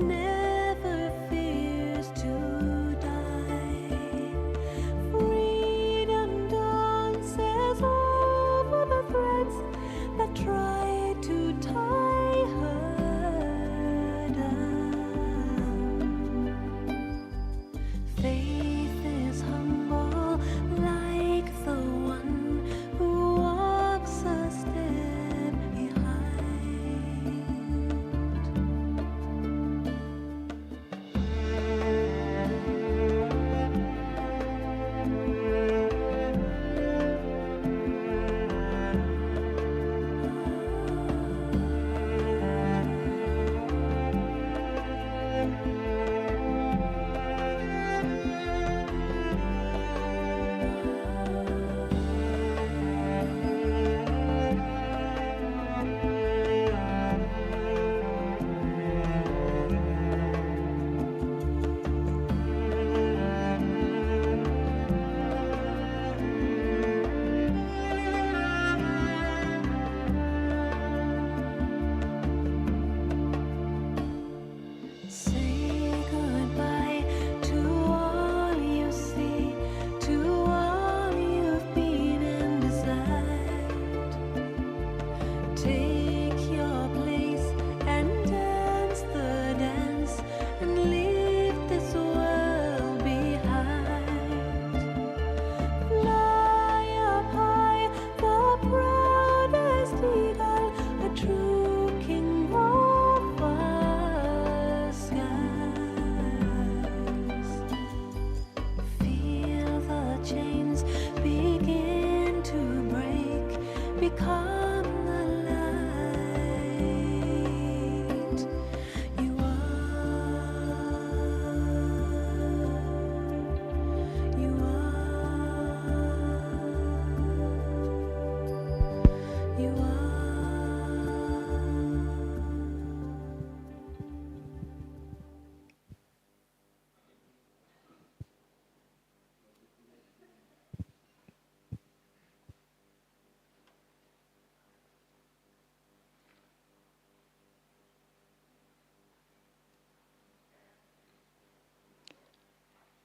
never fears to die. Freedom dances over the threads that try to tie her down. Faith is humble like the one who walks a step behind. Say goodbye to all you see, to all you've been and desired. Take your place and dance the dance and leave this world behind. Fly up high, the proudest eagle, a true king of our skies. Feel the chains begin to break, become the light. You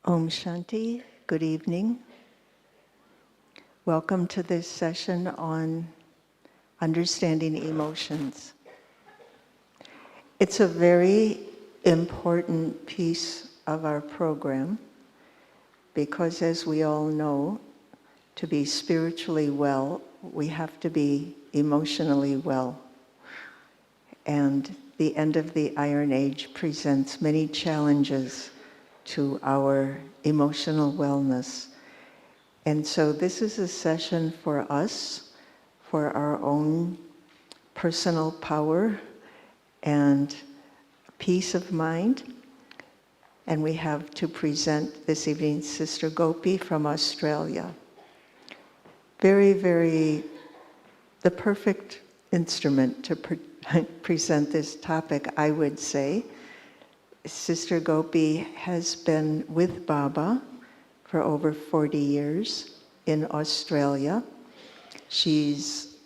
Om Shanti, good evening. Welcome to this session on understanding emotions. It's a very important piece of our program because, as we all know, to be spiritually well, we have to be emotionally well. And the end of the Iron Age presents many challenges to our emotional wellness. And so this is a session for us, for our own personal power and peace of mind. And we have to present this evening Sister Gopi from Australia. Very, very, the perfect instrument to present this topic, I would say. Sister Gopi has been with Baba for over 40 years in Australia. She's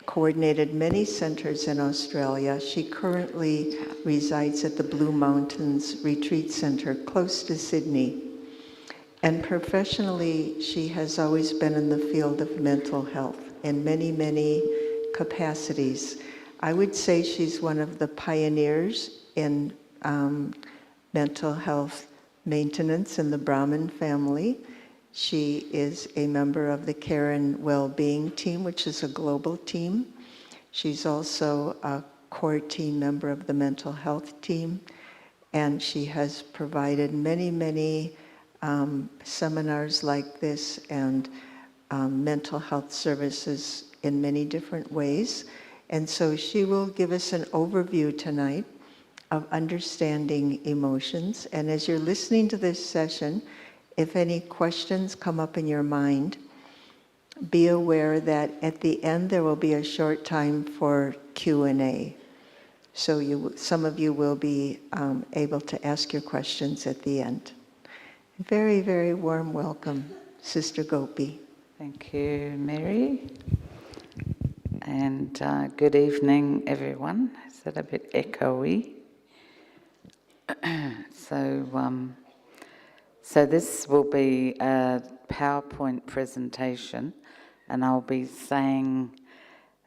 coordinated many centers in Australia. She currently resides at the Blue Mountains Retreat Center close to Sydney. And professionally, she has always been in the field of mental health in many, many capacities. I would say she's one of the pioneers in mental health maintenance in the Brahmin family. She is a member of the Care and Well-Being team, which is a global team. She's also a core team member of the mental health team, and she has provided many, many seminars like this and mental health services in many different ways. And so she will give us an overview tonight of understanding emotions. And as you're listening to this session, if any questions come up in your mind, be aware that at the end there will be a short time for Q&A. So some of you will be able to ask your questions at the end. Very, very warm welcome, Sister Gopi. Thank you, Mary. And good evening, everyone. Is that a bit echoey? So this will be a PowerPoint presentation, and I'll be saying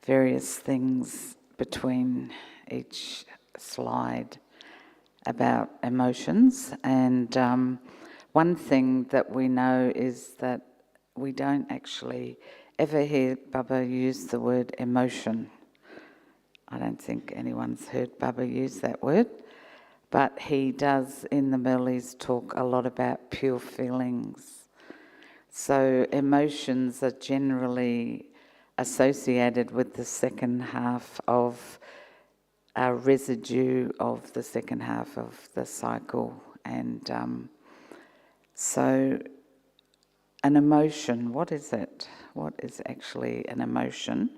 various things between each slide about emotions. And one thing that we know is that we don't actually ever hear Baba use the word emotion. I don't think anyone's heard Baba use that word, but he does in the Murlis talk a lot about pure feelings. So emotions are generally associated with the second half of a residue of the second half of the cycle. And so an emotion, what is it? What is actually an emotion?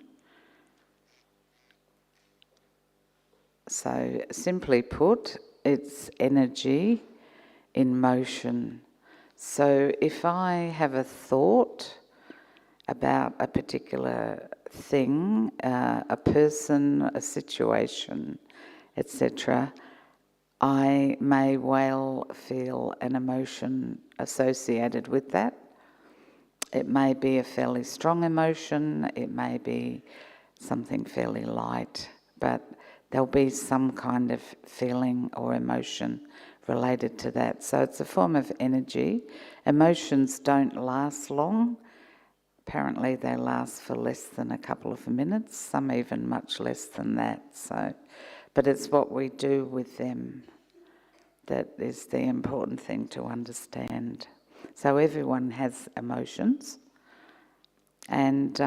So simply put, it's energy in motion. So if I have a thought about a particular thing, a person, a situation, etc., I may well feel an emotion associated with that. It may be a fairly strong emotion, it may be something fairly light, but there'll be some kind of feeling or emotion related to that. So it's a form of energy. Emotions don't last long. Apparently they last for less than a couple of minutes, some even much less than that. But it's what we do with them that is the important thing to understand. So everyone has emotions, and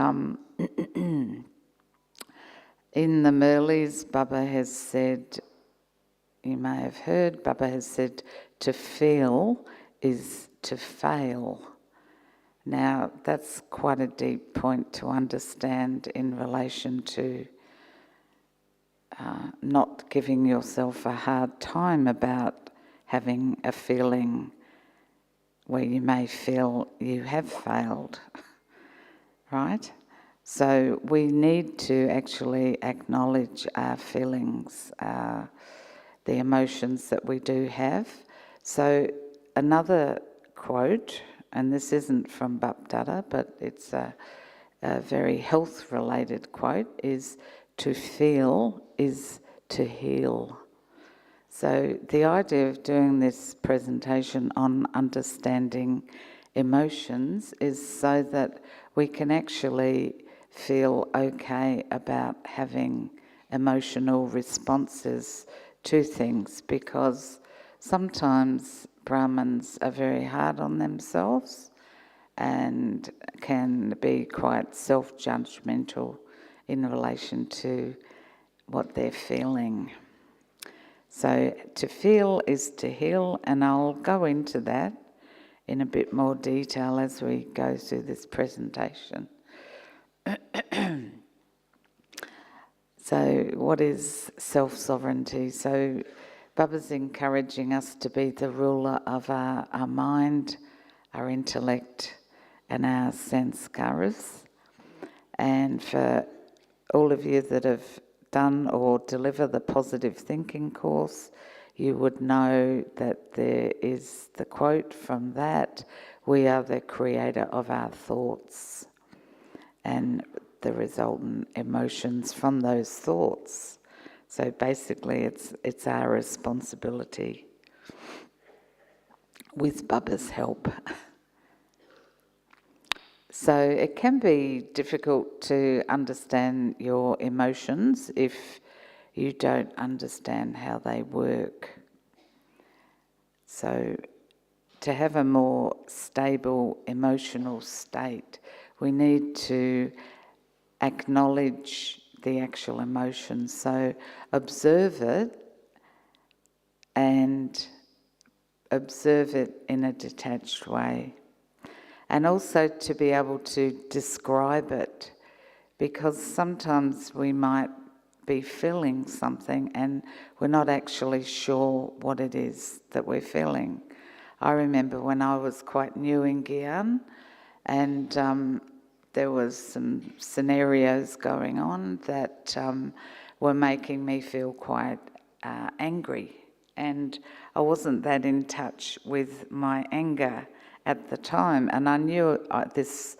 in the Murlis, Baba has said, you may have heard, Baba has said, to feel is to fail. Now, that's quite a deep point to understand in relation to not giving yourself a hard time about having a feeling where you may feel you have failed, right? So we need to actually acknowledge our feelings, the emotions that we do have. So another quote, and this isn't from Bapdada, but it's a very health-related quote, is to feel is to heal. So the idea of doing this presentation on understanding emotions is so that we can actually feel okay about having emotional responses to things, because sometimes Brahmins are very hard on themselves and can be quite self-judgmental in relation to what they're feeling. So to feel is to heal, and I'll go into that in a bit more detail as we go through this presentation. So what is self-sovereignty? So Baba's encouraging us to be the ruler of our mind, our intellect, and our sanskars. And for all of you that have done or deliver the positive thinking course, you would know that there is the quote from that: we are the creator of our thoughts and the resultant emotions from those thoughts. So basically it's our responsibility with Baba's help. So it can be difficult to understand your emotions if you don't understand how they work. So to have a more stable emotional state, we need to acknowledge the actual emotion. So observe it, and observe it in a detached way. And also to be able to describe it, because sometimes we might be feeling something and we're not actually sure what it is that we're feeling. I remember when I was quite new in Gyan, and there was some scenarios going on that were making me feel quite angry. and I wasn't that in touch with my anger at the time, and I knew this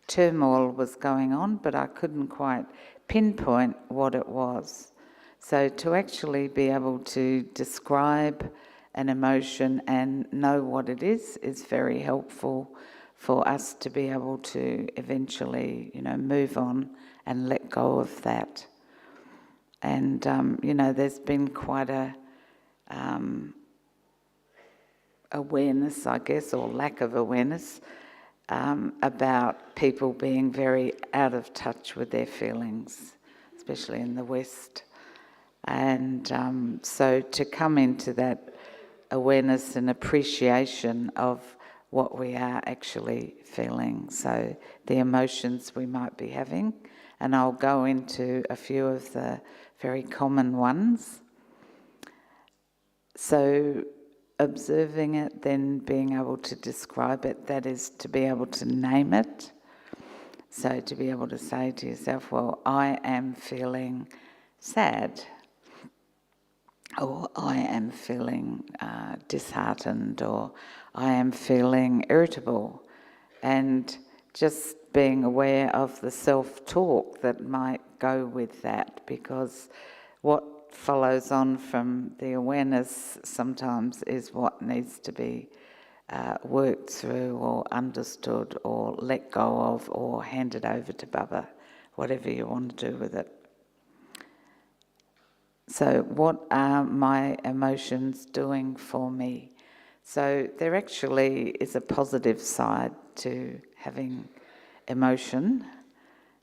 turmoil was going on, but I couldn't quite pinpoint what it was. So to actually be able to describe an emotion and know what it is very helpful for us to be able to eventually, move on and let go of that. And, there's been quite a awareness, I guess, or lack of awareness about people being very out of touch with their feelings, especially in the West. And so to come into that awareness and appreciation of what we are actually feeling, so the emotions we might be having, and I'll go into a few of the very common ones. So observing it, then being able to describe it, that is to be able to name it. So to be able to say to yourself, well, I am feeling sad, or I am feeling disheartened, or I am feeling irritable, and just being aware of the self-talk that might go with that, because what follows on from the awareness sometimes is what needs to be worked through or understood or let go of or handed over to Baba, whatever you want to do with it. So what are my emotions doing for me? So there actually is a positive side to having emotion,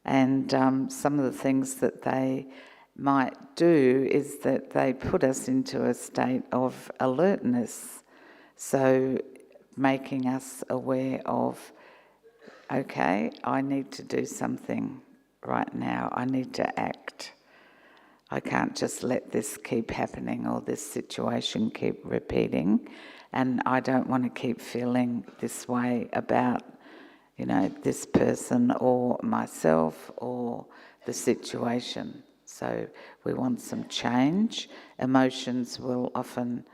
and some of the things that they might do is that they put us into a state of alertness, so making us aware of, okay, I need to do something right now, I need to act. I can't just let this keep happening or this situation keep repeating, and I don't want to keep feeling this way about, this person or myself or the situation. So we want some change. Emotions will often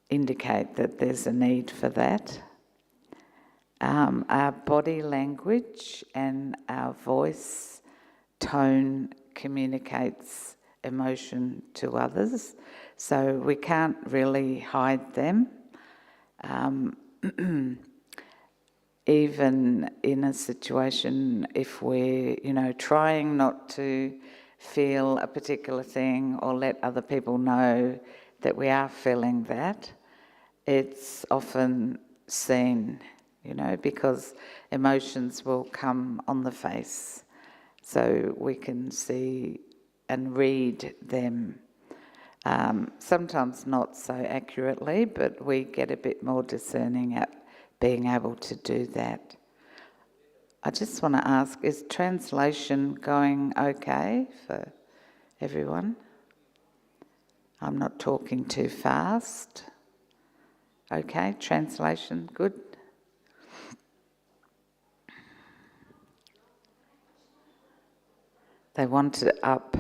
indicate that there's a need for that. Our body language and our voice tone communicates emotion to others, so we can't really hide them. Even in a situation, if we're, trying not to feel a particular thing or let other people know that we are feeling that, it's often seen, because emotions will come on the face. So we can see and read them, sometimes not so accurately, but we get a bit more discerning at being able to do that. I just want to ask, is translation going okay for everyone? I'm not talking too fast. Okay, translation, good. They want it up.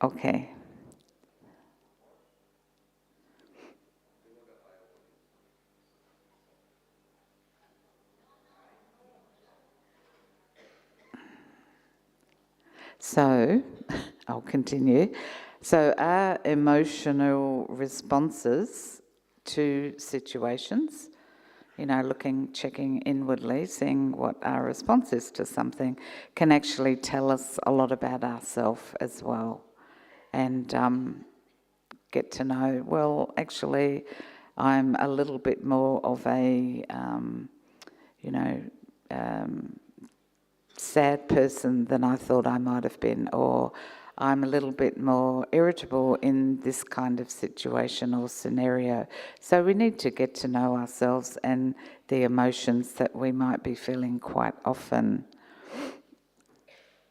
Okay. So, I'll continue. So our emotional responses to situations, checking inwardly, seeing what our response is to something, can actually tell us a lot about ourselves as well. And get to know, well, actually, I'm a little bit more of a, sad person than I thought I might have been, or I'm a little bit more irritable in this kind of situation or scenario. So we need to get to know ourselves and the emotions that we might be feeling quite often.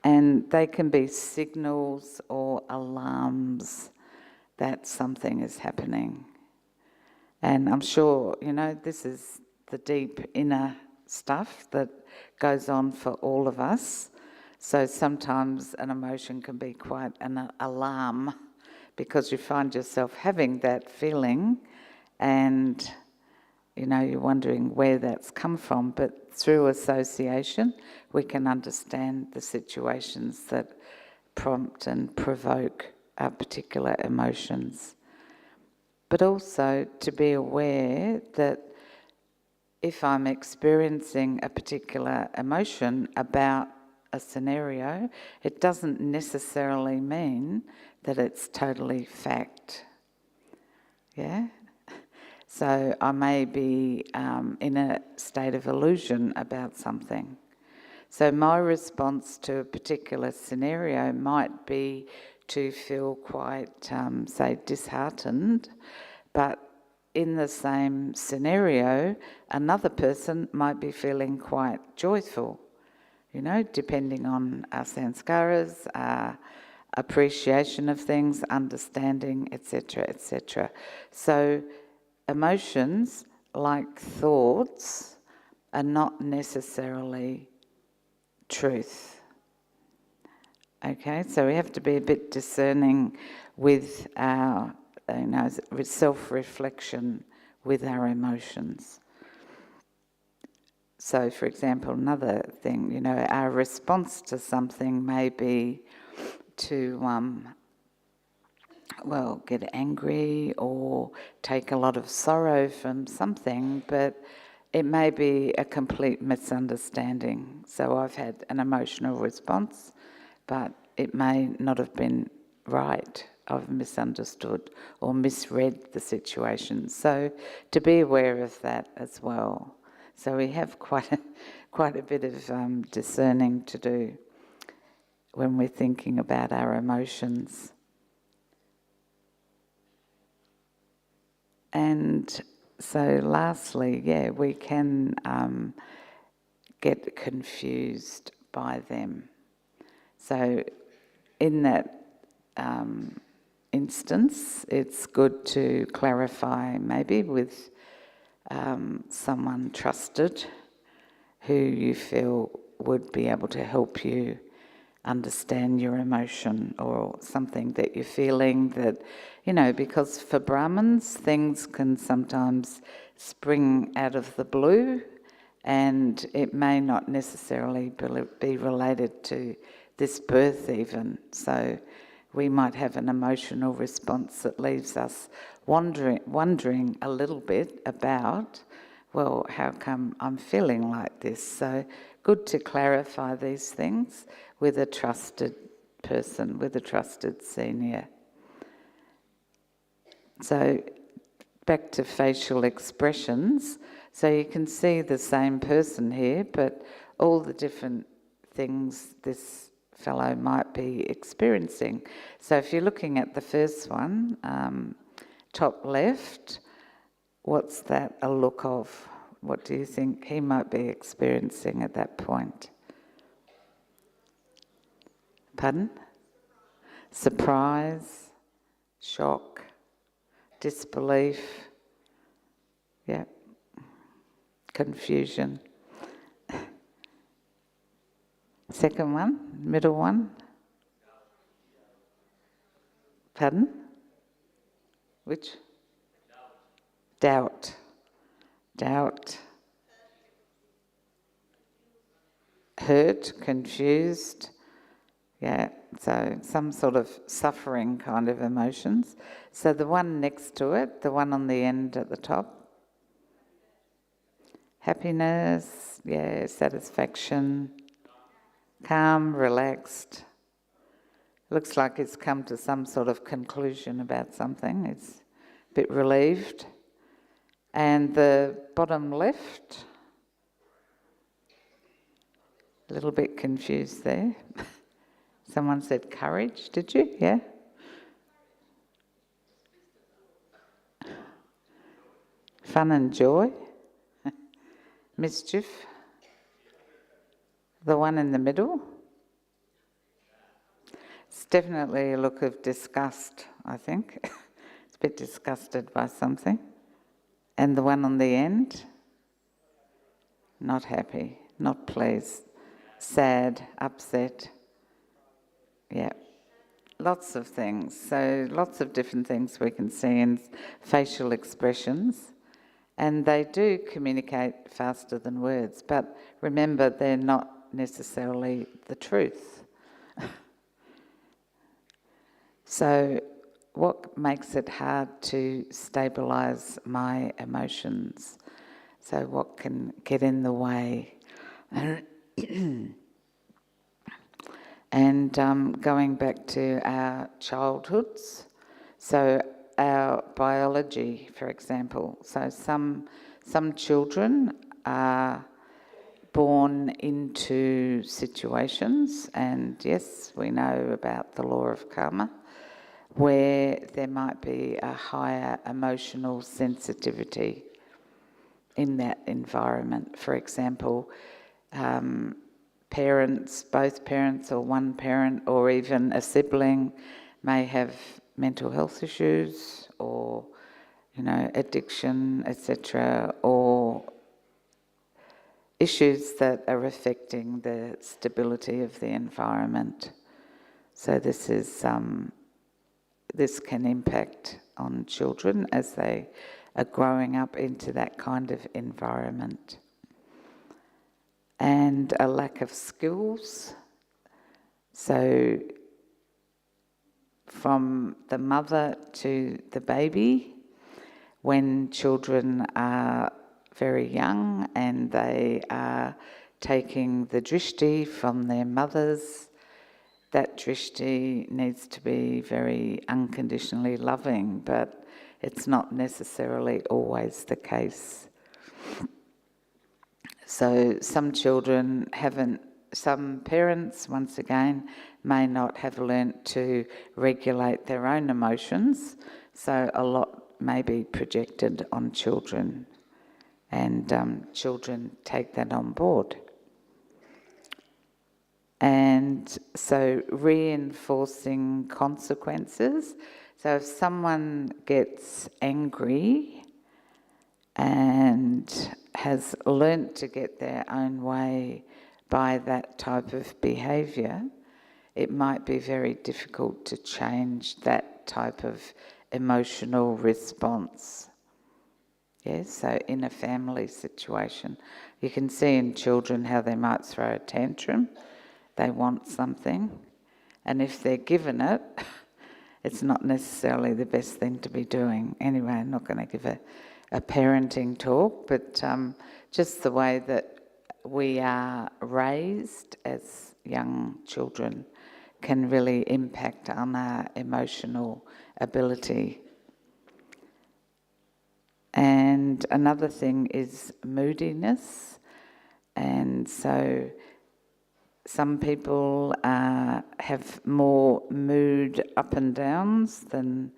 And they can be signals or alarms that something is happening. And I'm sure, this is the deep inner stuff that goes on for all of us. So sometimes an emotion can be quite an alarm because you find yourself having that feeling and, you're wondering where that's come from. But through association, we can understand the situations that prompt and provoke our particular emotions. But also to be aware that if I'm experiencing a particular emotion about a scenario, it doesn't necessarily mean that it's totally fact. Yeah? So I may be in a state of illusion about something. So my response to a particular scenario might be to feel quite, say, disheartened, but in the same scenario, another person might be feeling quite joyful, depending on our sanskaras, our appreciation of things, understanding, etc., etc. So emotions, like thoughts, are not necessarily truth. Okay, so we have to be a bit discerning with our, with self-reflection with our emotions. So, for example, another thing, our response to something may be to, get angry or take a lot of sorrow from something, but it may be a complete misunderstanding. So I've had an emotional response, but it may not have been right. I've misunderstood or misread the situation. So to be aware of that as well. So we have quite a bit of discerning to do when we're thinking about our emotions. And so lastly, we can get confused by them. So in that instance, it's good to clarify maybe with someone trusted who you feel would be able to help you understand your emotion or something that you're feeling that, because for Brahmins, things can sometimes spring out of the blue and it may not necessarily be related to this birth even. So we might have an emotional response that leaves us wondering a little bit about, well, how come I'm feeling like this? So good to clarify these things with a trusted person, with a trusted senior. So back to facial expressions. So you can see the same person here, but all the different things this fellow might be experiencing. So if you're looking at the first one, top left, what's that a look of? What do you think he might be experiencing at that point? Pardon? Surprise, shock, disbelief, confusion. Second one, middle one. Pardon? Which? Doubt. Doubt. Hurt, confused. So some sort of suffering kind of emotions. So the one next to it, the one on the end at the top. Happiness, satisfaction, calm, relaxed. Looks like it's come to some sort of conclusion about something. It's a bit relieved. And the bottom left, a little bit confused there. Someone said courage, did you? Yeah? Fun and joy. Mischief. The one in the middle. It's definitely a look of disgust, I think. It's a bit disgusted by something. And the one on the end, not happy, not pleased, sad, upset. lots of things. So lots of different things we can see in facial expressions. And they do communicate faster than words. But remember, they're not necessarily the truth. So what makes it hard to stabilise my emotions? So what can get in the way? And going back to our childhoods, so our biology, for example. So some children are born into situations, and yes, we know about the law of karma, where there might be a higher emotional sensitivity in that environment. For example, parents, both parents or one parent or even a sibling may have mental health issues or, addiction, etc., or issues that are affecting the stability of the environment. So this can impact on children as they are growing up into that kind of environment. And a lack of skills. So from the mother to the baby, when children are very young and they are taking the drishti from their mothers, that drishti needs to be very unconditionally loving, but it's not necessarily always the case. So some parents, once again, may not have learnt to regulate their own emotions, so a lot may be projected on children, and children take that on board. And so reinforcing consequences. So if someone gets angry and has learnt to get their own way by that type of behaviour, it might be very difficult to change that type of emotional response. Yes, so in a family situation, you can see in children how they might throw a tantrum. They want something, and if they're given it, it's not necessarily the best thing to be doing. Anyway, I'm not going to give a parenting talk, but just the way that we are raised as young children can really impact on our emotional ability. And another thing is moodiness. And so some people have more mood up and downs than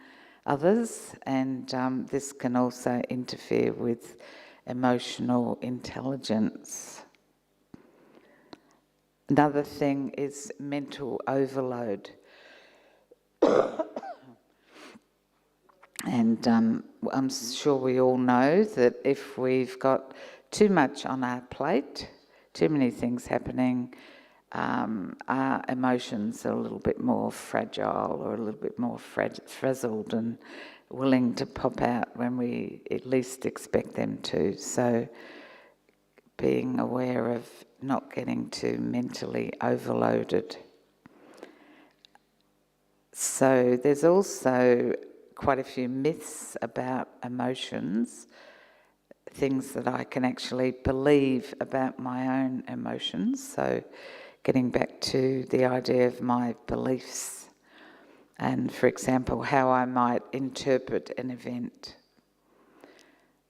others, and this can also interfere with emotional intelligence. Another thing is mental overload. And I'm sure we all know that if we've got too much on our plate, too many things happening, our emotions are a little bit more fragile or a little bit more frazzled and willing to pop out when we at least expect them to. So being aware of not getting too mentally overloaded. So there's also quite a few myths about emotions, things that I can actually believe about my own emotions. So getting back to the idea of my beliefs and, for example, how I might interpret an event.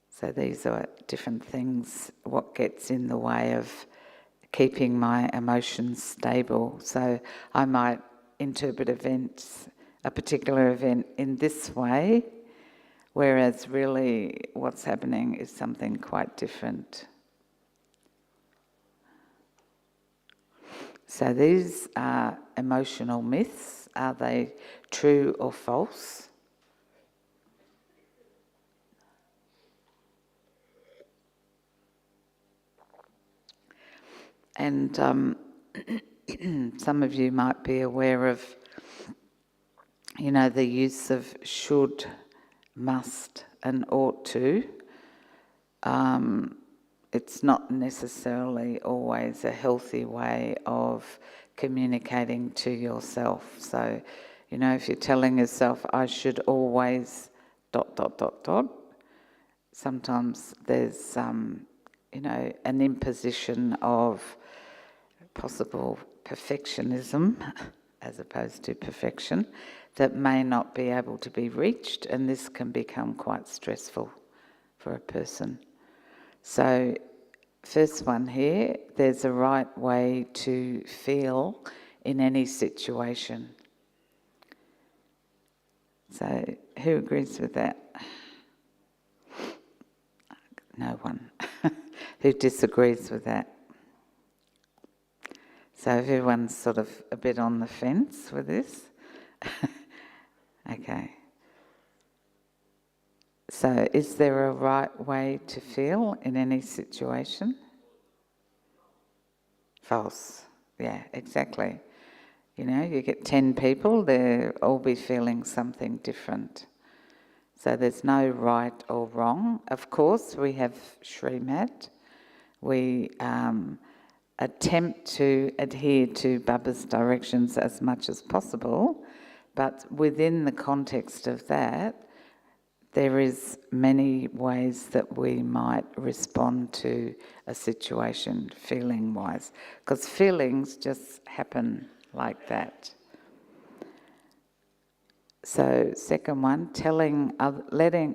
So these are different things, what gets in the way of keeping my emotions stable. So I might interpret a particular event in this way, whereas really what's happening is something quite different. So these are emotional myths. Are they true or false? And some of you might be aware of the use of should, must and ought to, it's not necessarily always a healthy way of communicating to yourself. So, if you're telling yourself, I should always ... sometimes there's, an imposition of possible perfectionism as opposed to perfection that may not be able to be reached, and this can become quite stressful for a person. So, first one here, there's a right way to feel in any situation. So, who agrees with that? No one. Who disagrees with that? So everyone's sort of a bit on the fence with this. Okay. So is there a right way to feel in any situation? False. Yeah, exactly. You get 10 people, they'll all be feeling something different. So there's no right or wrong. Of course, we have Srimat. We attempt to adhere to Baba's directions as much as possible, but within the context of that, there is many ways that we might respond to a situation, feeling-wise, because feelings just happen like that. So, second one, letting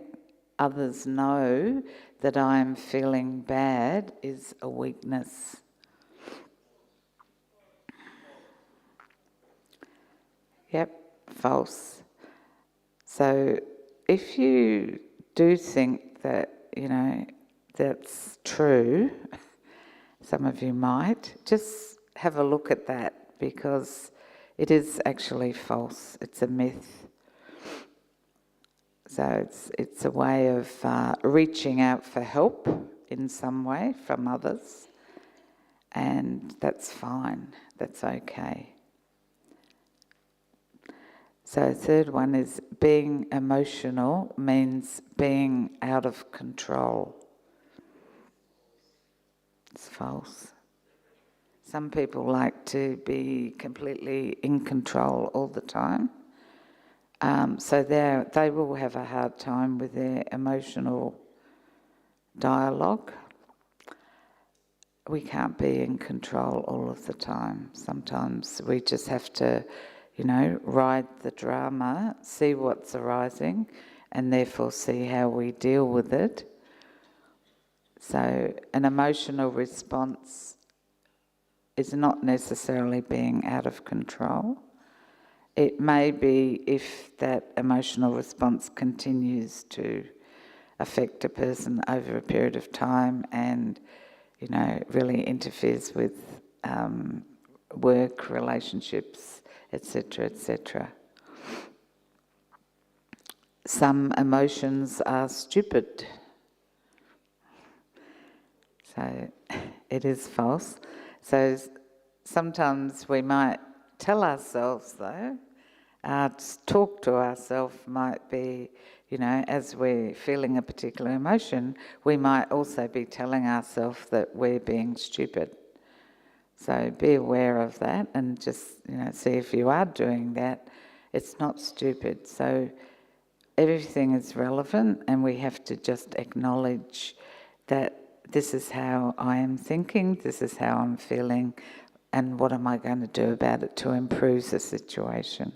others know that I am feeling bad is a weakness. Yep, false. So if you do think that, that's true, some of you might, just have a look at that, because it is actually false. It's a myth. So it's a way of reaching out for help in some way from others, and that's fine, that's okay. So third one is being emotional means being out of control. It's false. Some people like to be completely in control all the time. So they will have a hard time with their emotional dialogue. We can't be in control all of the time. Sometimes we just have to, ride the drama, see what's arising, and therefore see how we deal with it. So an emotional response is not necessarily being out of control. It may be if that emotional response continues to affect a person over a period of time and, really interferes with work, relationships, etc., etc. Some emotions are stupid. So it is false. So sometimes we might tell ourselves, though, talk to ourselves might be, as we're feeling a particular emotion, we might also be telling ourselves that we're being stupid. So be aware of that and just, see if you are doing that. It's not stupid. So everything is relevant, and we have to just acknowledge that this is how I am thinking, this is how I'm feeling, and what am I going to do about it to improve the situation.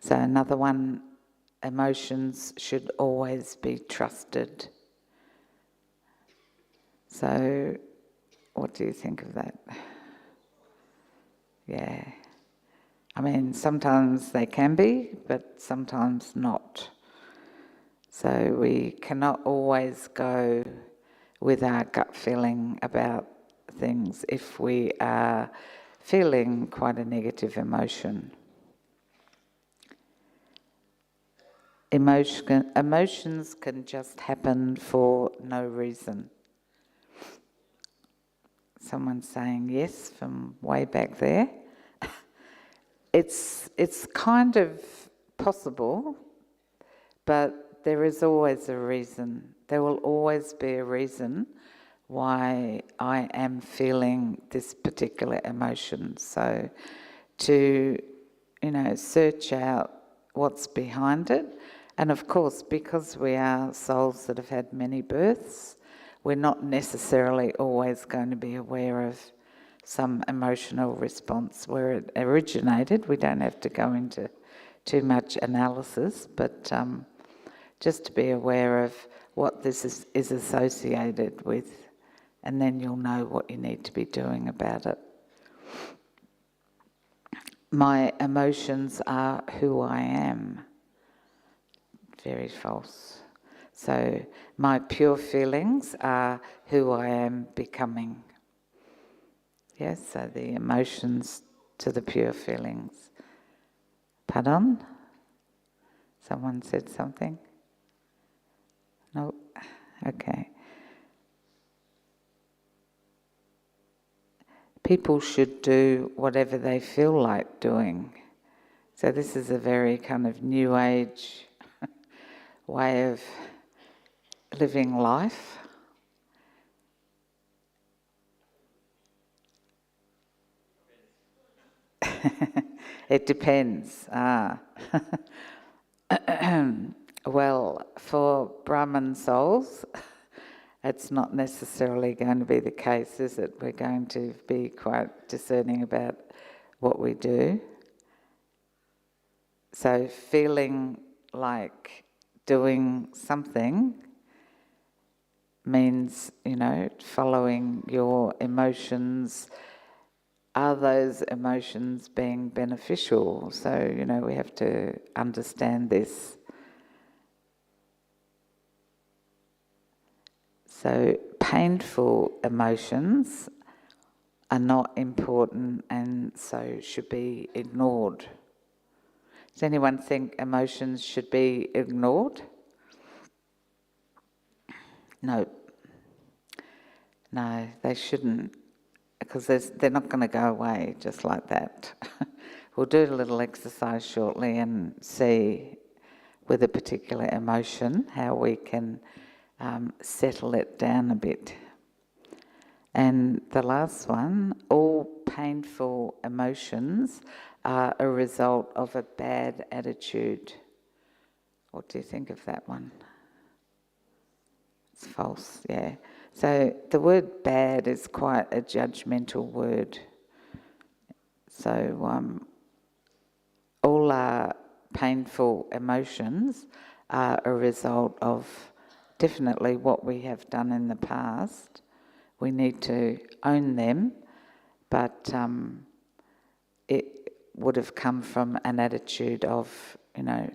So another one, emotions should always be trusted. So what do you think of that? Yeah. I mean, sometimes they can be, but sometimes not. So we cannot always go with our gut feeling about things if we are feeling quite a negative emotion. Emotions can just happen for no reason. Someone's saying yes from way back there. it's kind of possible, but there is always a reason. There will always be a reason why I am feeling this particular emotion. So to, search out what's behind it. And of course, because we are souls that have had many births, we're not necessarily always going to be aware of some emotional response where it originated. We don't have to go into too much analysis, but just to be aware of what this is associated with, and then you'll know what you need to be doing about it. My emotions are who I am. Very false. So my pure feelings are who I am becoming. Yes, so the emotions to the pure feelings. Pardon? Someone said something? No? Okay. People should do whatever they feel like doing. So this is a very kind of new age way of living life. It depends. Well, for Brahman souls, it's not necessarily going to be the case, is it? We're going to be quite discerning about what we do. So feeling like doing something means, following your emotions. Are those emotions being beneficial? So, we have to understand this. So, painful emotions are not important and so should be ignored. Does anyone think emotions should be ignored? No. No, they shouldn't, because they're not going to go away just like that. We'll do a little exercise shortly and see with a particular emotion how we can settle it down a bit. And the last one, all painful emotions are a result of a bad attitude. What do you think of that one? It's false, yeah. So the word bad is quite a judgmental word. So all our painful emotions are a result of definitely what we have done in the past. We need to own them, but it would have come from an attitude of,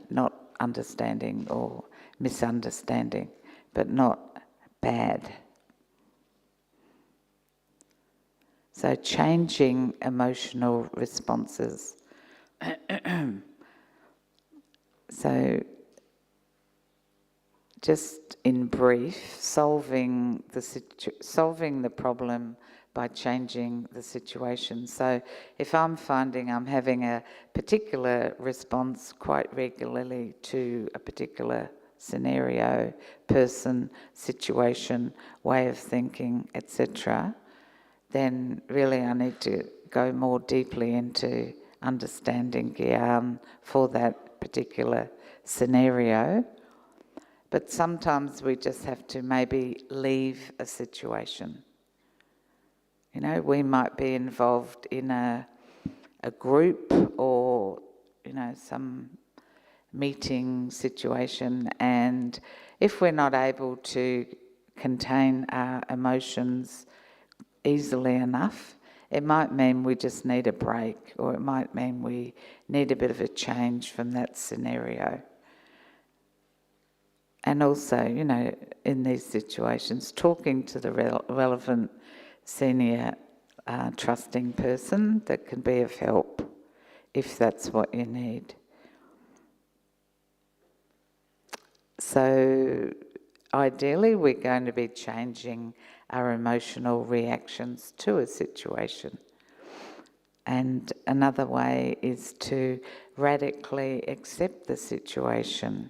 not understanding or misunderstanding, but not bad. So changing emotional responses. So just in brief, solving the problem by changing the situation. So if I'm finding I'm having a particular response quite regularly to a particular scenario, person, situation, way of thinking, etc., then really I need to go more deeply into understanding Gyan for that particular scenario. But sometimes we just have to maybe leave a situation. We might be involved in a group or, some meeting situation, and if we're not able to contain our emotions easily enough, it might mean we just need a break, or it might mean we need a bit of a change from that scenario. And also, in these situations, talking to the relevant senior trusting person that can be of help if that's what you need. So ideally we're going to be changing our emotional reactions to a situation. And another way is to radically accept the situation.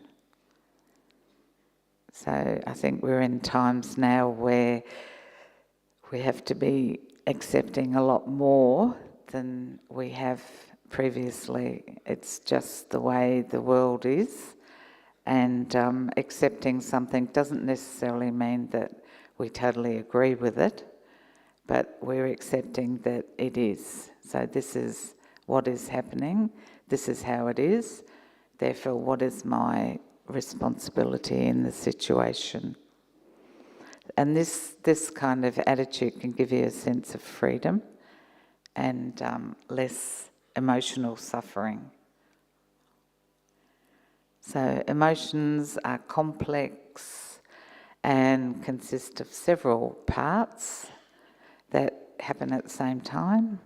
So I think we're in times now where we have to be accepting a lot more than we have previously. It's just the way the world is, and accepting something doesn't necessarily mean that we totally agree with it, but we're accepting that it is. So this is what is happening, this is how it is, therefore what is my responsibility in the situation? And this kind of attitude can give you a sense of freedom and less emotional suffering. So emotions are complex and consist of several parts that happen at the same time.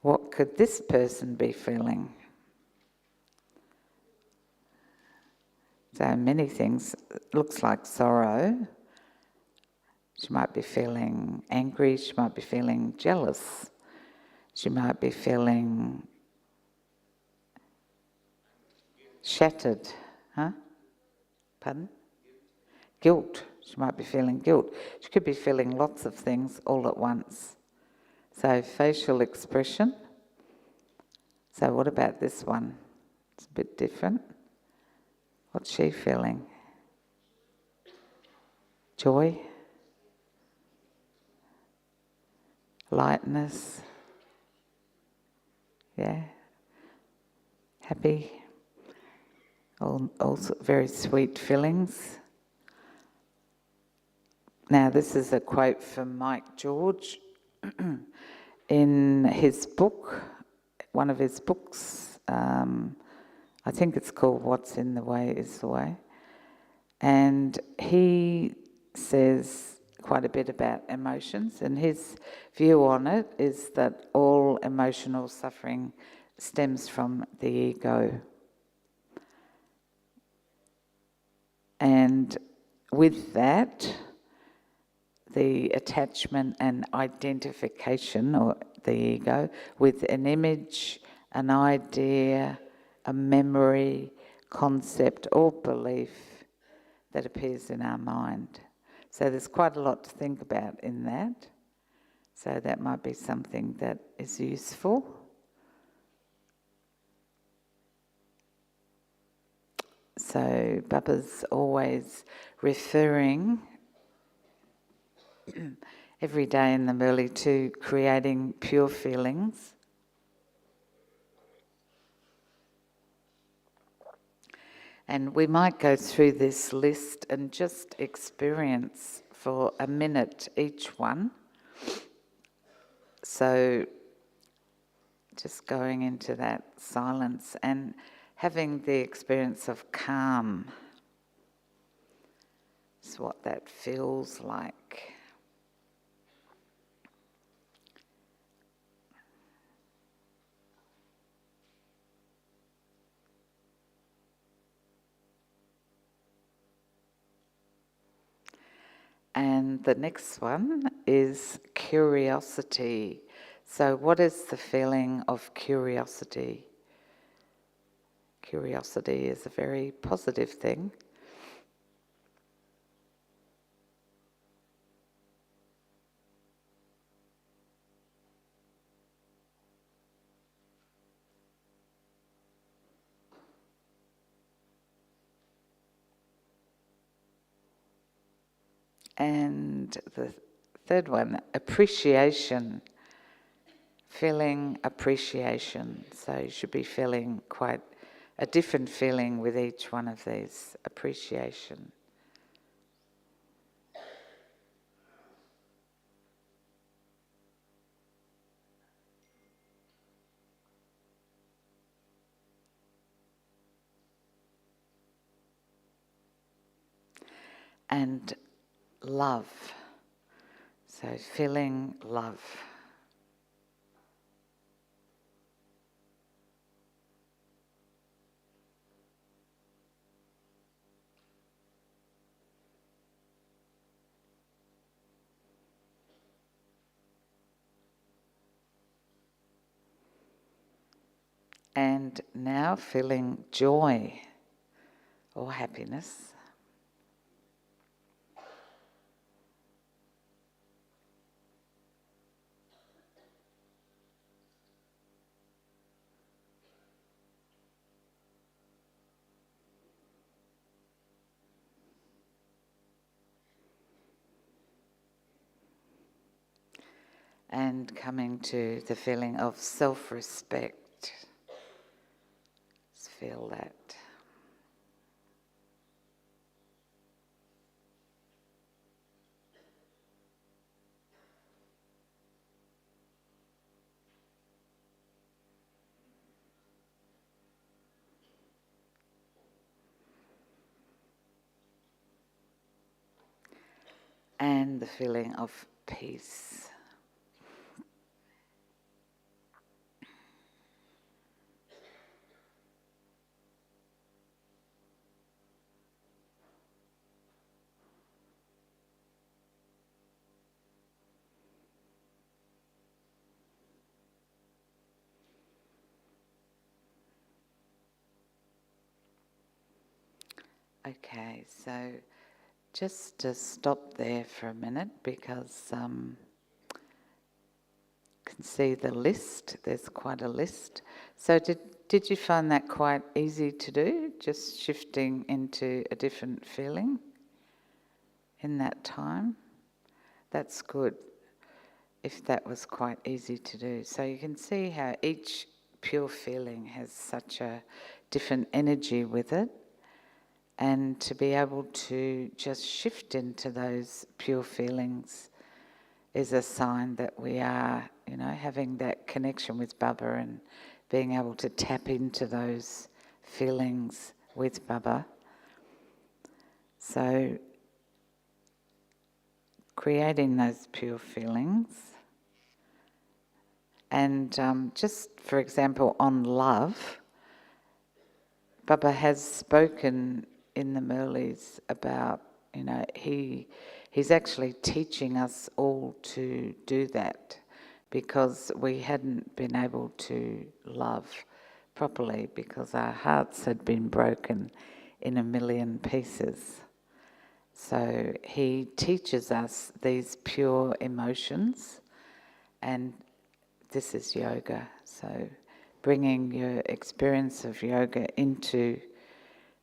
What could this person be feeling? So many things. It looks like sorrow. She might be feeling angry, she might be feeling jealous, she might be feeling shattered. Pardon? Guilt. She might be feeling guilt. She could be feeling lots of things all at once. So facial expression. So what about this one? It's a bit different. What's she feeling? Joy? Lightness? Yeah? Happy? All very sweet feelings. Now this is a quote from Mike George in his book, one of his books, I think it's called What's in the Way is the Way. And he says quite a bit about emotions, and his view on it is that all emotional suffering stems from the ego. And with that, the attachment and identification, or the ego, with an image, an idea, a memory, concept or belief that appears in our mind. So there's quite a lot to think about in that. So that might be something that is useful. So Baba's always referring every day in the Murli to creating pure feelings. And we might go through this list and just experience for a minute each one. So just going into that silence and having the experience of calm. It's what that feels like. And the next one is curiosity. So what is the feeling of curiosity? Curiosity is a very positive thing. And the third one, appreciation. Feeling appreciation. So you should be feeling quite a different feeling with each one of these. Appreciation. And love. So feeling love. And now feeling joy or happiness. And coming to the feeling of self-respect. Let's feel that. And the feeling of peace. Okay, so just to stop there for a minute because can see the list, there's quite a list. So did you find that quite easy to do, just shifting into a different feeling in that time? That's good, if that was quite easy to do. So you can see how each pure feeling has such a different energy with it, and to be able to just shift into those pure feelings is a sign that we are, having that connection with Baba and being able to tap into those feelings with Baba. So, creating those pure feelings. And just, for example, on love, Baba has spoken in the Murlis about, he's actually teaching us all to do that because we hadn't been able to love properly because our hearts had been broken in a million pieces. So he teaches us these pure emotions, and this is yoga. So bringing your experience of yoga into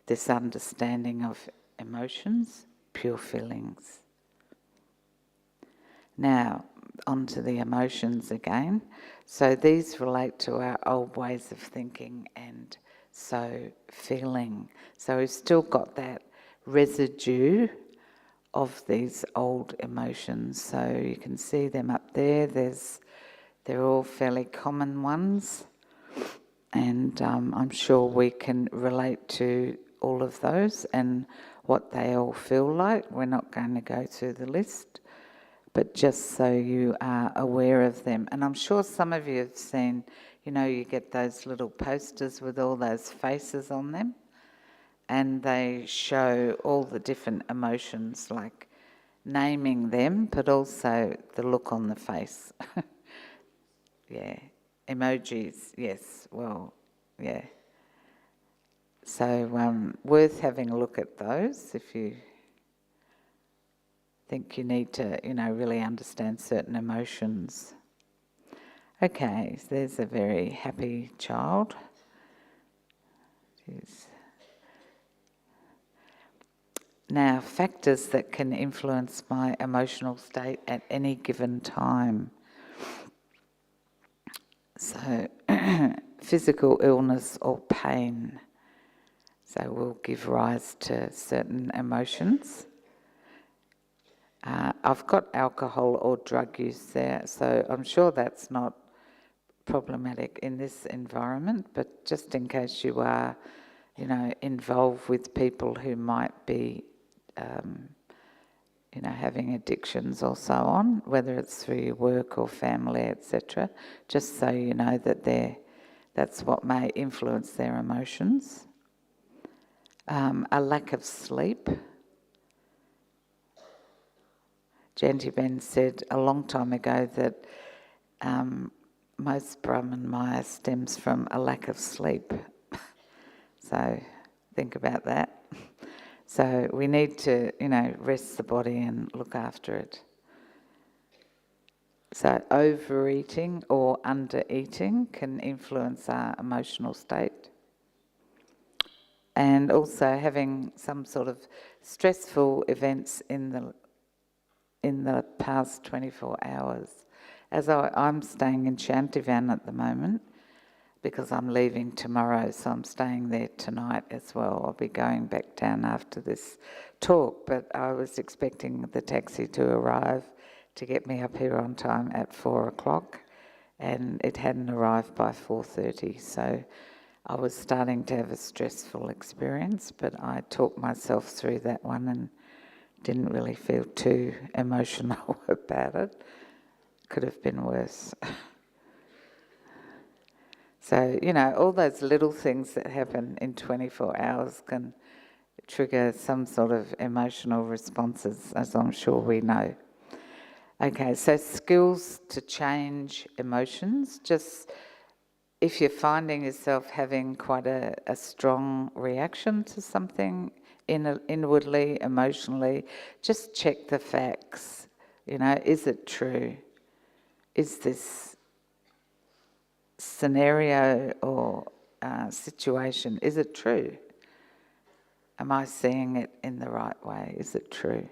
this understanding of emotions, pure feelings. Now, onto the emotions again. So these relate to our old ways of thinking and so feeling. So we've still got that residue of these old emotions. So you can see them up there. They're all fairly common ones. And I'm sure we can relate to all of those and what they all feel like. We're not going to go through the list, but just so you are aware of them. And I'm sure some of you have seen, you get those little posters with all those faces on them, and they show all the different emotions, like naming them, but also the look on the face. Yeah. Emojis, yes, well, yeah. So worth having a look at those if you think you need to, really understand certain emotions. Okay, so there's a very happy child. Jeez. Now, factors that can influence my emotional state at any given time. So, physical illness or pain. So will give rise to certain emotions. I've got alcohol or drug use there, so I'm sure that's not problematic in this environment, but just in case you are, involved with people who might be, having addictions or so on, whether it's through your work or family, etc., just so you know that that's what may influence their emotions. A lack of sleep. Janti Ben said a long time ago that most Brahman Maya stems from a lack of sleep. So think about that. So we need to, rest the body and look after it. So overeating or undereating can influence our emotional state. And also having some sort of stressful events in the past 24 hours. As I'm staying in Shantivan at the moment, because I'm leaving tomorrow, so I'm staying there tonight as well. I'll be going back down after this talk, but I was expecting the taxi to arrive to get me up here on time at 4 o'clock, and it hadn't arrived by 4:30, so I was starting to have a stressful experience, but I talked myself through that one and didn't really feel too emotional about it. Could have been worse. So, all those little things that happen in 24 hours can trigger some sort of emotional responses, as I'm sure we know. Okay, so skills to change emotions. Just if you're finding yourself having quite a strong reaction to something inwardly, emotionally, just check the facts. Is it true? Is this scenario or situation, is it true? Am I seeing it in the right way? Is it true?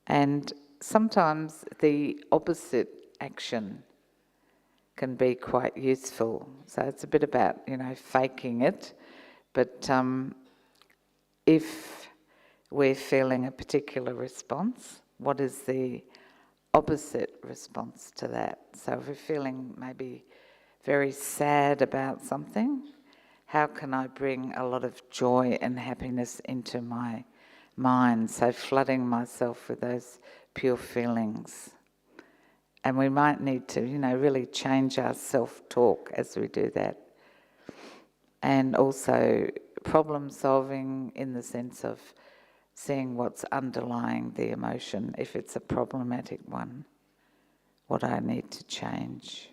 And sometimes the opposite action can be quite useful. So it's a bit about, faking it. But if we're feeling a particular response, what is the opposite response to that? So if we're feeling maybe very sad about something, how can I bring a lot of joy and happiness into my mind? So flooding myself with those pure feelings. And we might need to, really change our self-talk as we do that. And also problem solving in the sense of seeing what's underlying the emotion, if it's a problematic one, what I need to change.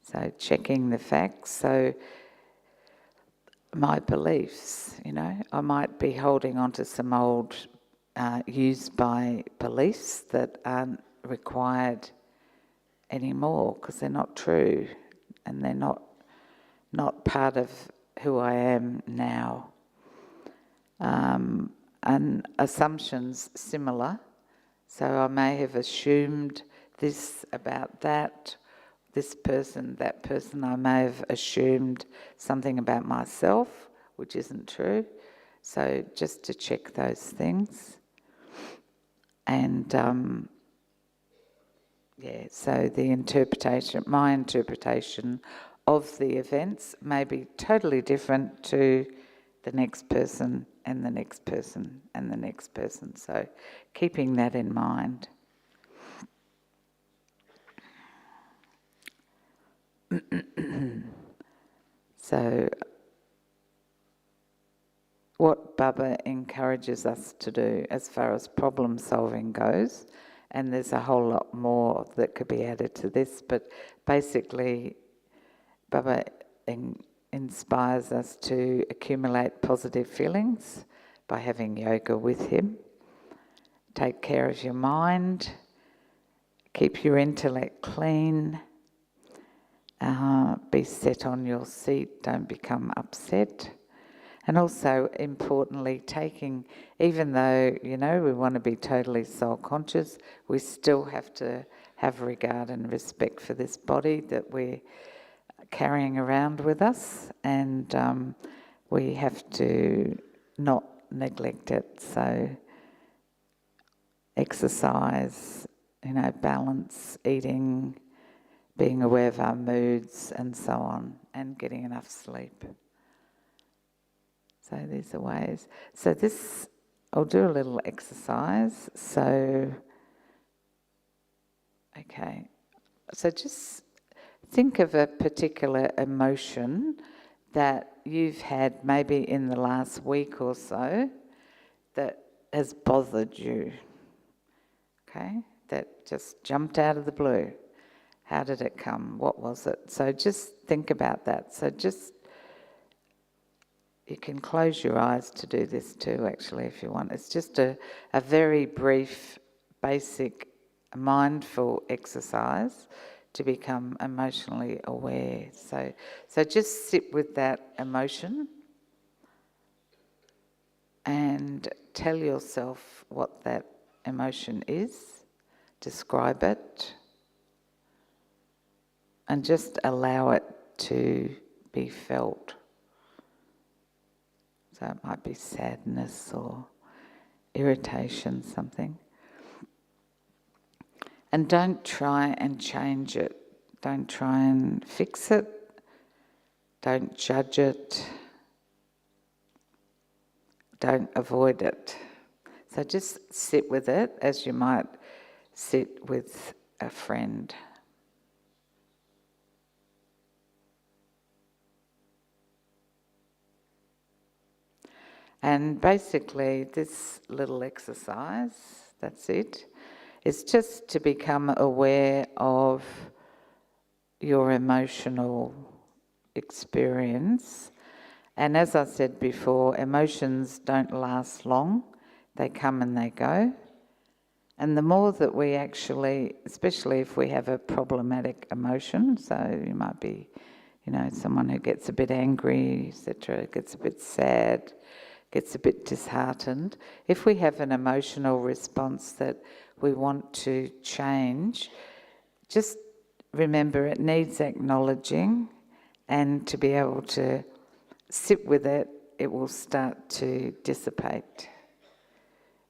So checking the facts. So my beliefs, I might be holding on to some old used by beliefs that aren't required anymore because they're not true and they're not part of who I am now. And assumptions similar. So I may have assumed this about this person, that person. I may have assumed something about myself, which isn't true. So just to check those things. And so the interpretation, my interpretation of the events may be totally different to the next person and the next person and the next person. So keeping that in mind. So what Baba encourages us to do as far as problem solving goes, and there's a whole lot more that could be added to this, but basically Baba inspires us to accumulate positive feelings by having yoga with him. Take care of your mind, keep your intellect clean, be set on your seat, don't become upset. And also, importantly, taking, even though, we want to be totally soul-conscious, we still have to have regard and respect for this body that we're carrying around with us, and we have to not neglect it. So exercise, balance, eating, being aware of our moods and so on, and getting enough sleep. So these are ways. So this, I'll do a little exercise. So, okay. So just think of a particular emotion that you've had maybe in the last week or so that has bothered you. Okay? that just jumped out of the blue? How did it come? What was it? So just think about that. So just, you can close your eyes to do this too, actually, if you want. It's just a very brief, basic, mindful exercise to become emotionally aware. So just sit with that emotion and tell yourself what that emotion is, describe it, and just allow it to be felt. So it might be sadness or irritation, something. And don't try and change it. Don't try and fix it. Don't judge it. Don't avoid it. So just sit with it as you might sit with a friend. And basically this little exercise, that's it, is just to become aware of your emotional experience. And as I said before, emotions don't last long. They come and they go. And the more that we actually, especially if we have a problematic emotion, so you might be, someone who gets a bit angry, etc., gets a bit sad, gets a bit disheartened. If we have an emotional response that we want to change, just remember it needs acknowledging, and to be able to sit with it, it will start to dissipate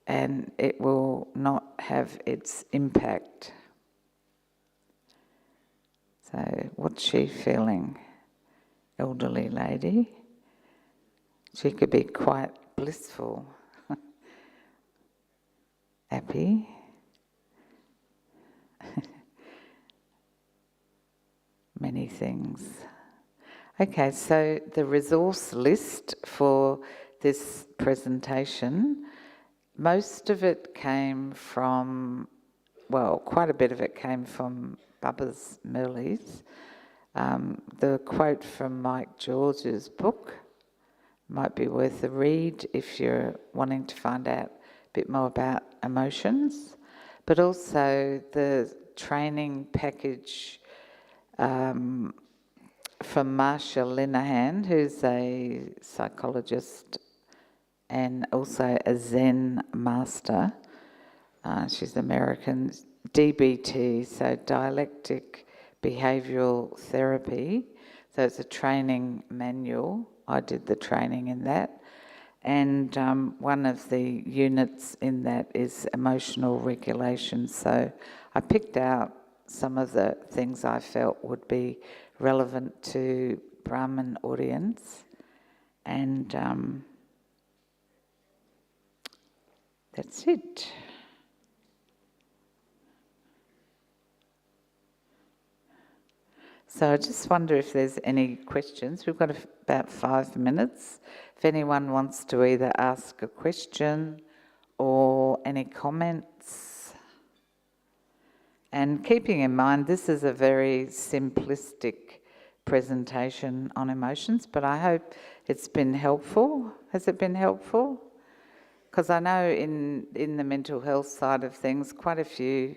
and it will not have its impact. So what's she feeling? Elderly lady. She could be quite blissful, happy. Many things. Okay, so the resource list for this presentation, most of it came from, quite a bit of it came from Bubba's Merleys. The quote from Mike George's book might be worth a read if you're wanting to find out a bit more about emotions, but also the training package from Marsha Linehan, who's a psychologist and also a Zen master. She's American. DBT, so dialectic behavioural therapy. So it's a training manual. I did the training in that. And one of the units in that is emotional regulation. So I picked out some of the things I felt would be relevant to Brahman audience. And that's it. So I just wonder if there's any questions. We've got about 5 minutes. If anyone wants to either ask a question or any comments. And keeping in mind, this is a very simplistic presentation on emotions, but I hope it's been helpful. Has it been helpful? Because I know in the mental health side of things, quite a few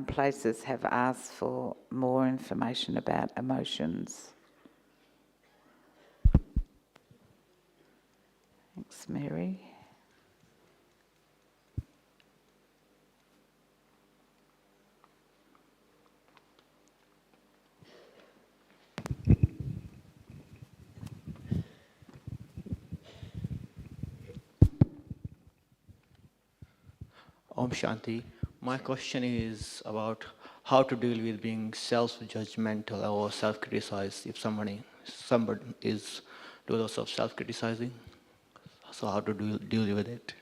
places have asked for more information about emotions. Thanks, Mary. Om Shanti. My question is about how to deal with being self-judgmental or self-criticized if somebody is doing lots of self-criticizing. So how to deal with it?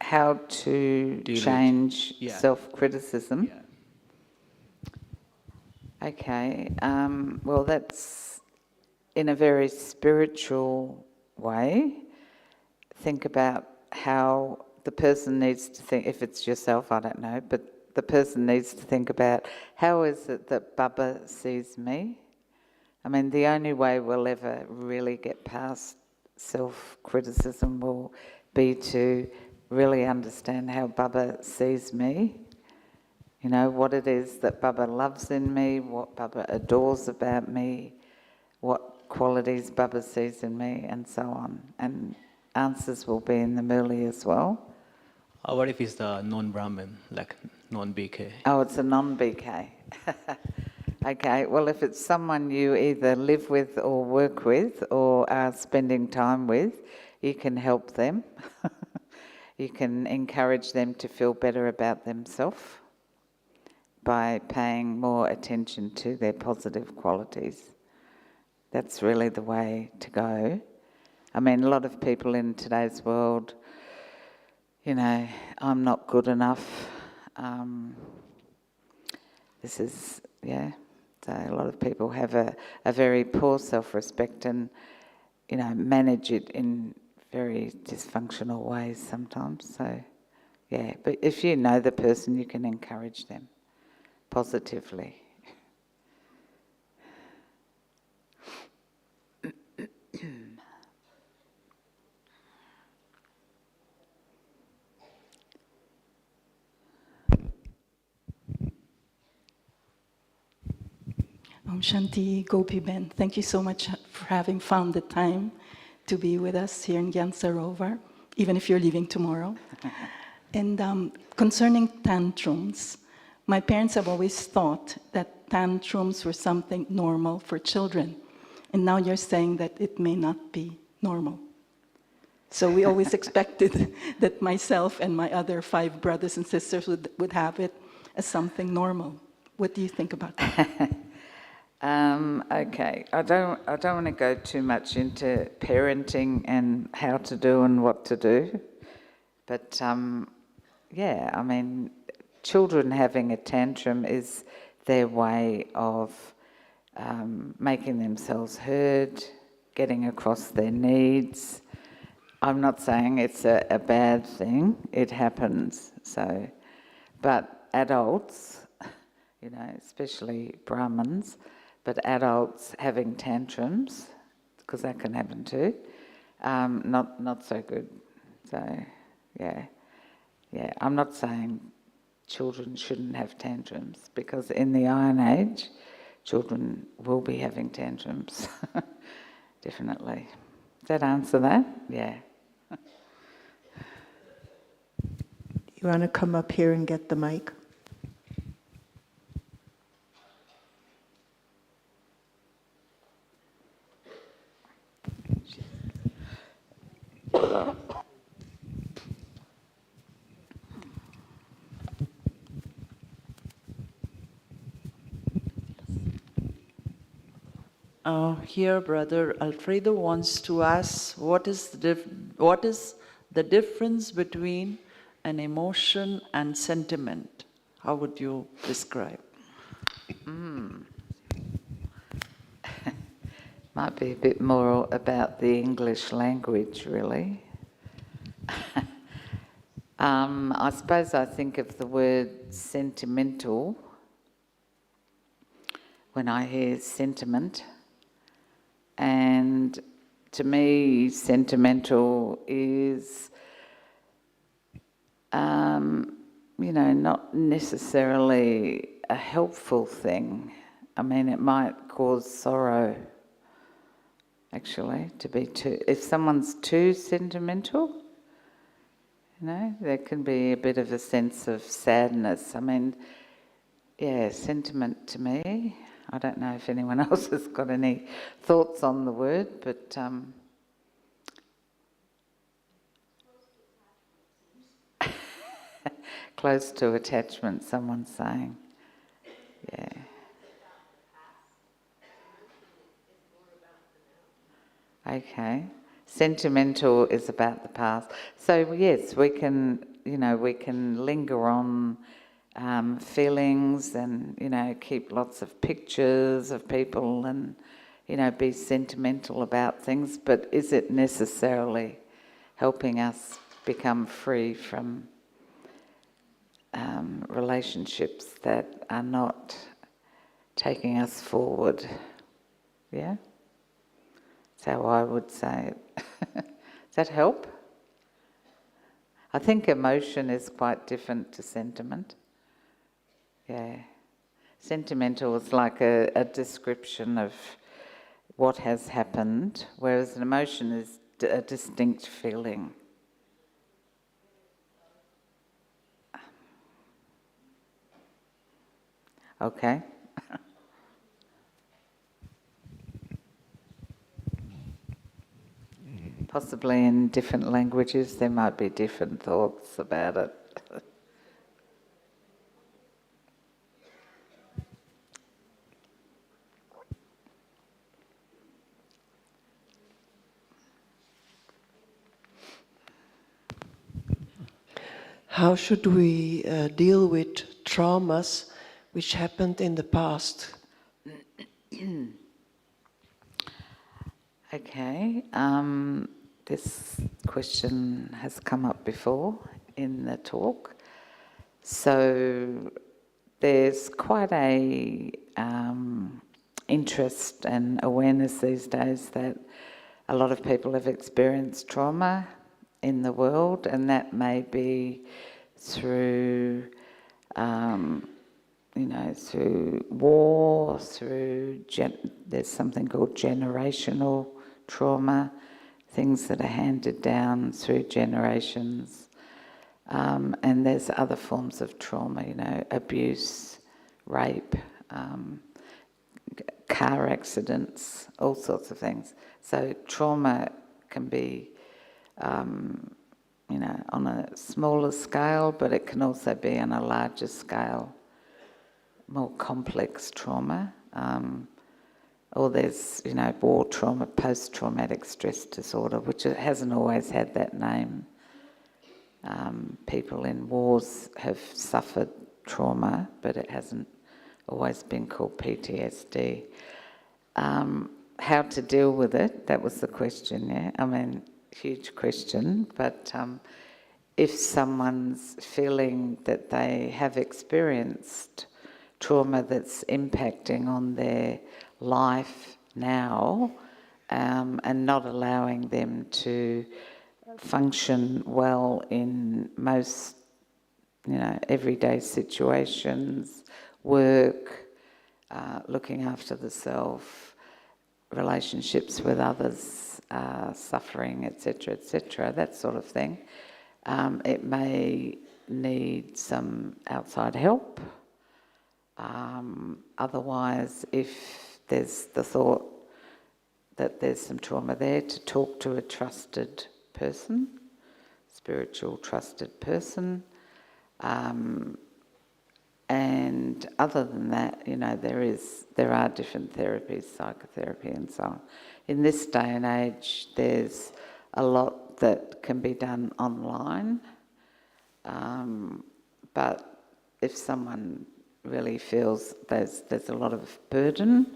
How to change self-criticism? Yeah. Okay, well that's in a very spiritual way. Think about how the person needs to think, if it's yourself, I don't know, but the person needs to think about, how is it that Baba sees me? I mean, the only way we'll ever really get past self-criticism will be to really understand how Baba sees me. You know, what it is that Baba loves in me, what Baba adores about me, what qualities Baba sees in me, and so on. And answers will be in the Murli as well. What if it's the non-Brahmin, like non-BK? Oh, it's a non-BK. Okay, well, if it's someone you either live with or work with or are spending time with, you can help them. You can encourage them to feel better about themselves by paying more attention to their positive qualities. That's really the way to go. I mean, a lot of people in today's world, you know, I'm not good enough. This is, yeah. So a lot of people have a very poor self-respect and, you know, manage it in very dysfunctional ways sometimes. So, yeah. But if you know the person, you can encourage them positively. Om Shanti, Gopi Ben, thank you so much for having found the time to be with us here in Gyan Sarovar, even if you're leaving tomorrow. And concerning tantrums, my parents have always thought that tantrums were something normal for children. And now you're saying that it may not be normal. So we always expected that myself and my other 5 brothers and sisters would have it as something normal. What do you think about that? Okay, I don't want to go too much into parenting and how to do and what to do, but yeah, I mean, children having a tantrum is their way of making themselves heard, getting across their needs. I'm not saying it's a bad thing, it happens, so, but adults, you know, especially Brahmins, but adults having tantrums, because that can happen too, not so good. So, yeah, I'm not saying children shouldn't have tantrums, because in the Iron Age, children will be having tantrums, definitely. Does that answer that? Yeah. You want to come up here and get the mic? Here, Brother Alfredo wants to ask, what is the difference between an emotion and sentiment? How would you describe? Might be a bit more about the English language, really. I suppose I think of the word sentimental when I hear sentiment. And to me, sentimental is, you know, not necessarily a helpful thing. I mean, it might cause sorrow, actually, to be too... If someone's too sentimental, you know, there can be a bit of a sense of sadness. I mean, yeah, sentiment to me... I don't know if anyone else has got any thoughts on the word, but close to attachment, someone's saying. Yeah. Okay. Sentimental is about the past. So yes, we can, you know, we can linger on feelings and, you know, keep lots of pictures of people and, you know, be sentimental about things, but is it necessarily helping us become free from relationships that are not taking us forward. Yeah? That's how I would say it. Does that help? I think emotion is quite different to sentiment. Yeah. Sentimental is like a description of what has happened, whereas an emotion is a distinct feeling. Okay? Possibly in different languages there might be different thoughts about it. How should we deal with traumas which happened in the past? Okay, this question has come up before in the talk. So there's quite a interest and awareness these days that a lot of people have experienced trauma in the world, and that may be through through war, there's something called generational trauma, things that are handed down through generations. And there's other forms of trauma, abuse, rape, car accidents, all sorts of things. So trauma can be, on a smaller scale, but it can also be on a larger scale, more complex trauma. Or there's, war trauma, post-traumatic stress disorder, which it hasn't always had that name. People in wars have suffered trauma, but it hasn't always been called PTSD. How to deal with it, that was the question, yeah? I mean, huge question, but if someone's feeling that they have experienced trauma that's impacting on their life now, and not allowing them to function well in most, everyday situations, work, looking after the self, relationships with others, suffering, etc., that sort of thing. It may need some outside help. Otherwise, if there's the thought that there's some trauma there, to talk to a trusted person, spiritual trusted person. And other than that, there are different therapies, psychotherapy and so on. In this day and age, there's a lot that can be done online. But if someone really feels there's a lot of burden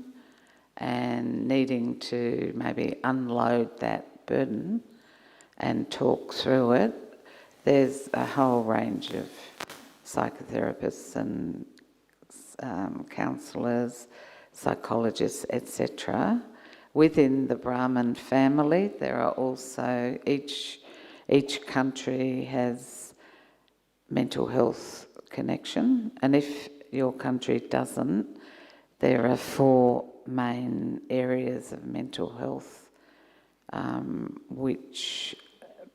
and needing to maybe unload that burden and talk through it, there's a whole range of psychotherapists and counsellors, psychologists, etc. Within the Brahman family, there are also, each country has mental health connection, and if your country doesn't, there are 4 main areas of mental health which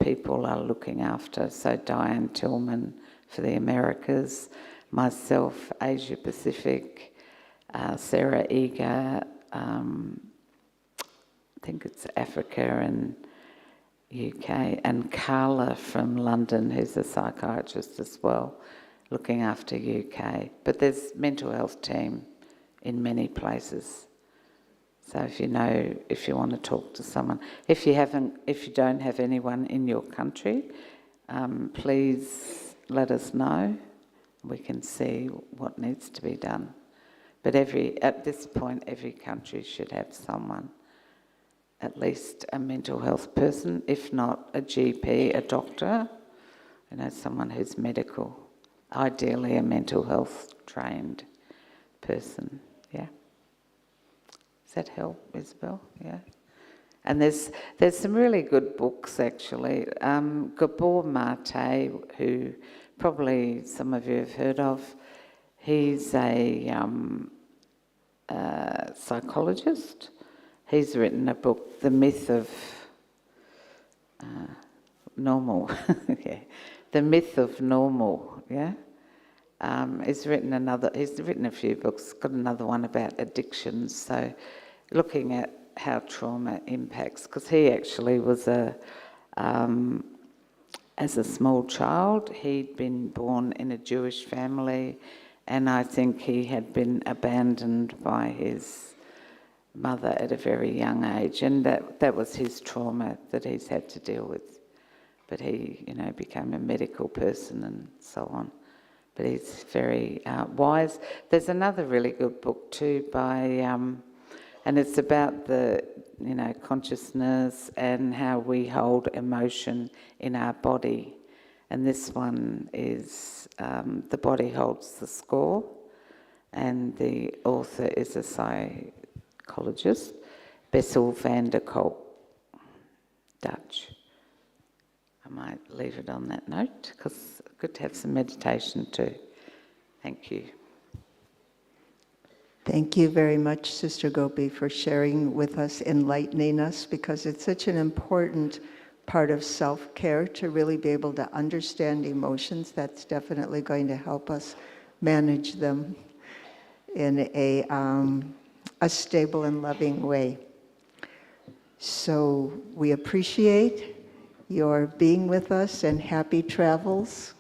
people are looking after. So Diane Tillman for the Americas, myself, Asia Pacific, Sarah Eager, I think it's Africa and UK, and Carla from London, who's a psychiatrist as well, looking after UK. But there's mental health team in many places. So if you want to talk to someone, if you don't have anyone in your country, please let us know. We can see what needs to be done. But at this point, every country should have someone, at least a mental health person, if not a GP, a doctor, someone who's medical. ideally a mental health trained person. Yeah. Does that help, Isabel? Yeah. And there's some really good books actually. Gabor Mate, who probably some of you have heard of, he's a psychologist. He's written a book, The Myth of Normal. Yeah. The Myth of Normal. Yeah. He's written a few books. Got another one about addictions. So, looking at how trauma impacts, because he actually was as a small child, he'd been born in a Jewish family, and I think he had been abandoned by his mother at a very young age, and that was his trauma that he's had to deal with. But he, became a medical person and so on. But he's very wise. There's another really good book too by, and it's about the, consciousness and how we hold emotion in our body. And this one is The Body Holds the Score, and the author is a psychologist, Bessel van der Kolk, Dutch. I might leave it on that note, because it's good to have some meditation too. Thank you. Thank you very much, Sister Gopi, for sharing with us, enlightening us, because it's such an important part of self-care to really be able to understand emotions. That's definitely going to help us manage them in a stable and loving way. So we appreciate your being with us, and happy travels.